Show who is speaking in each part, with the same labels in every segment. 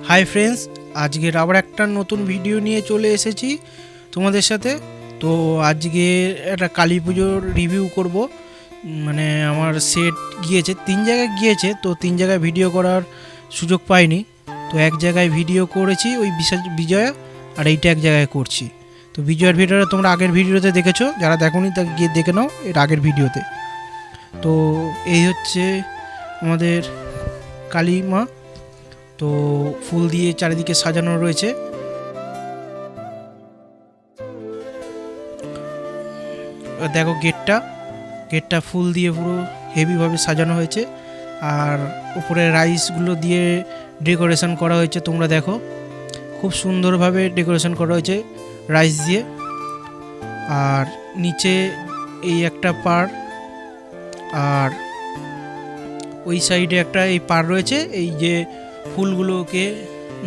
Speaker 1: Hi friends, আজকের আবার একটা নতুন ভিডিও নিয়ে চলে এসেছি তোমাদের সাথে। তো আজকে একটা কালী পুজোর রিভিউ করব। মানে আমার সেট গিয়েছে 3 জায়গায় গিয়েছে, তো 3 জায়গায় ভিডিও করার সুযোগ পাইনি। তো এক জায়গায় ভিডিও করেছি ওই বিজয়া, আর এইটা এক জায়গায় করছি। তো বিজয়ের ভিডিওটা তোমরা আগের ভিডিওতে দেখেছো, যারা দেখোনি তাকে গিয়ে দেখে নাও এর আগের ভিডিওতে। তো এই হচ্ছে আমাদের কালী মা, তো ফুল দিয়ে চারিদিকে সাজানো রয়েছে। দেখো গেটটা ফুল দিয়ে পুরো হেভিভাবে সাজানো হয়েছে, আর উপরে রাইসগুলো দিয়ে ডেকোরেশন করা হয়েছে। তোমরা দেখো খুব সুন্দরভাবে ডেকোরেশন করা হয়েছে রাইস দিয়ে। আর নিচে এই একটা পার, আর ওই সাইডে একটা এই পার রয়েছে। এই যে ফুলগুলোকে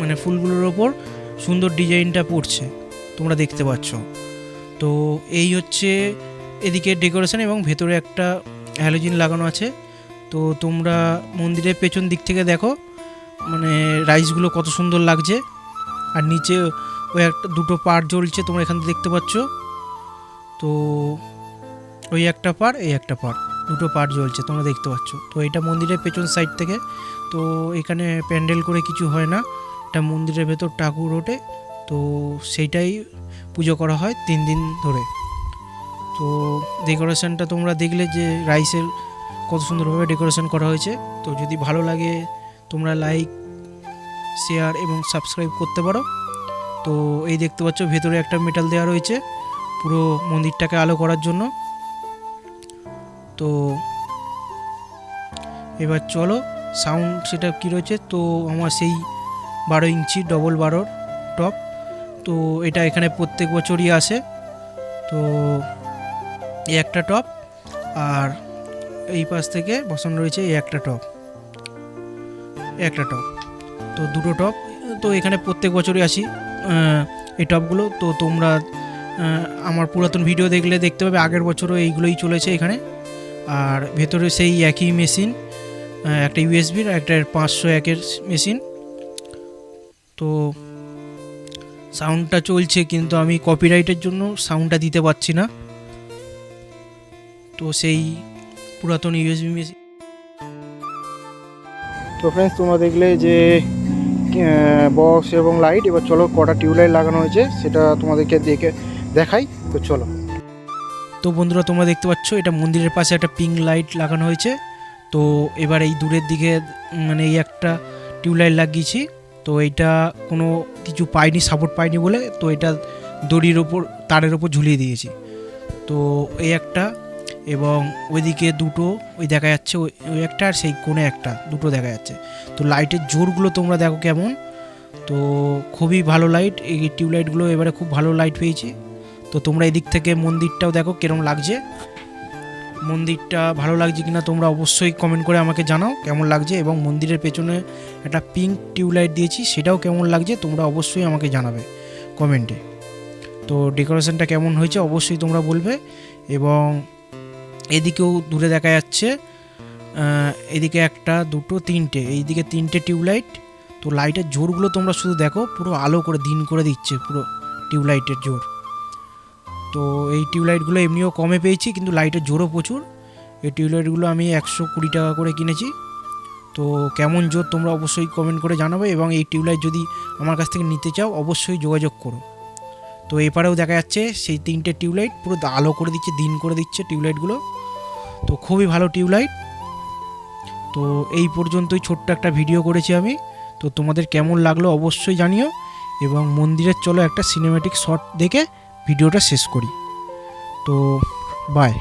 Speaker 1: মানে ফুলগুলোর ওপর সুন্দর ডিজাইনটা পড়ছে তোমরা দেখতে পাচ্ছ। তো এই হচ্ছে এদিকে ডেকোরেশন, এবং ভেতরে একটা হ্যালোজিন লাগানো আছে। তো তোমরা মন্দিরের পেছন দিক থেকে দেখো মানে রাইসগুলো কত সুন্দর লাগছে। আর নিচে ওই একটা দুটো পার জ্বলছে, তোমরা এখান থেকে দেখতে পাচ্ছ। তো ওই একটা পার, এই একটা পার, দুটো পার জ্বলছে তোমরা দেখতে পাচ্ছ। তো এটা মন্দিরের পেছন সাইড থেকে। তো এখানে প্যান্ডেল করে কিছু হয় না, এটা মন্দিরের ভেতর ঠাকুর ওঠে, তো সেইটাই পুজো করা হয় 3 দিন ধরে। তো ডেকোরেশনটা তোমরা দেখলে যে রাইসের কত সুন্দরভাবে ডেকোরেশন করা হয়েছে। তো যদি ভালো লাগে তোমরা লাইক, শেয়ার এবং সাবস্ক্রাইব করতে পারো। তো এই দেখতে পাচ্ছ ভেতরে একটা মেটাল দেওয়া রয়েছে পুরো মন্দিরটাকে আলো করার জন্য। তো এবার চলো সাউন্ড সেটআপ কী রয়েছে। তো আমার সেই 12 ইঞ্চি ডবল 12 টপ, তো এটা এখানে প্রত্যেক বছরই আসে। তো এই একটা টপ, আর এই পাশ থেকে বসানো রয়েছে এই একটা টপ, তো দুটো টপ। তো এখানে প্রত্যেক বছরই আসি এই টপগুলো। তো তোমরা আমার পুরাতন ভিডিও দেখলে দেখতে পাবে আগের বছরও এইগুলোই চলেছে এখানে। আর ভেতরে সেই একই মেশিন, একটা ইউএসবির আর একটা 501-এর মেশিন। তো সাউন্ডটা চলছে, কিন্তু আমি কপিরাইটের জন্য সাউন্ডটা দিতে পারছি না। তো সেই পুরাতন ইউএসবি মেশিন। তো ফ্রেন্ডস, তোমরা দেখলে যে বক্স এবং লাইট। এবার চলো কটা টিউবলাইট লাগানো হয়েছে সেটা তোমাদেরকে দেখাই। তো চলো। তো বন্ধুরা, তোমরা দেখতে পাচ্ছ এটা মন্দিরের পাশে একটা পিঙ্ক লাইট লাগানো হয়েছে। তো এবার এই দূরের দিকে মানে এই একটা টিউবলাইট লাগিয়েছি। তো এইটা কোনো কিছু পাইনি, সাপোর্ট পাইনি বলে, তো এটা দড়ির ওপর তারের ওপর ঝুলিয়ে দিয়েছি। তো এই একটা, এবং ওইদিকে দুটো ওই দেখা যাচ্ছে, ওই একটা আর সেই কোণে একটা, দুটো দেখা যাচ্ছে। তো লাইটের জোরগুলো তোমরা দেখো কেমন। তো খুবই ভালো লাইট, এই টিউবলাইটগুলো এবারে খুব ভালো লাইট পেয়েছি। তো তোমরা এদিক থেকে মন্দিরটাও দেখো কেরম লাগছে, মন্দিরটা ভালো লাগছে কিনা তোমরা অবশ্যই কমেন্ট করে আমাকে জানাও কেমন লাগছে। এবং মন্দিরের পেছনে একটা পিঙ্ক টিউবলাইট দিয়েছি, সেটাও কেমন লাগছে তোমরা অবশ্যই আমাকে জানাবে কমেন্টে। তো ডেকোরেশনটা কেমন হয়েছে অবশ্যই তোমরা বলবে। এবং এদিকেও দূরে দেখা যাচ্ছে, এদিকে একটা, দুটো, তিনটে, এইদিকে 3টে টিউবলাইট। তো লাইটের জোরগুলো তোমরা শুধু দেখো, পুরো আলো করে দিন করে দিচ্ছে পুরো টিউবলাইটের জোর। তো এই টিউবলাইটগুলো এমনিও কমে পেয়েছি, কিন্তু লাইটের জোরও প্রচুর। এই টিউবলাইটগুলো আমি 120 টাকা করে কিনেছি। তো কেমন জোর তোমরা অবশ্যই কমেন্ট করে জানাবে। এবং এই টিউবলাইট যদি আমার কাছ থেকে নিতে চাও অবশ্যই যোগাযোগ করো। তো এপারেও দেখা যাচ্ছে সেই 3টে টিউবলাইট পুরো আলো করে দিচ্ছে, দিন করে দিচ্ছে টিউবলাইটগুলো। তো খুবই ভালো টিউবলাইট। তো এই পর্যন্তই ছোট্ট একটা ভিডিও করেছি আমি। তো তোমাদের কেমন লাগলো অবশ্যই জানিও। এবং মন্দিরের চলো একটা সিনেম্যাটিক শট দেখে ভিডিওটা শেষ করি। তো বাই।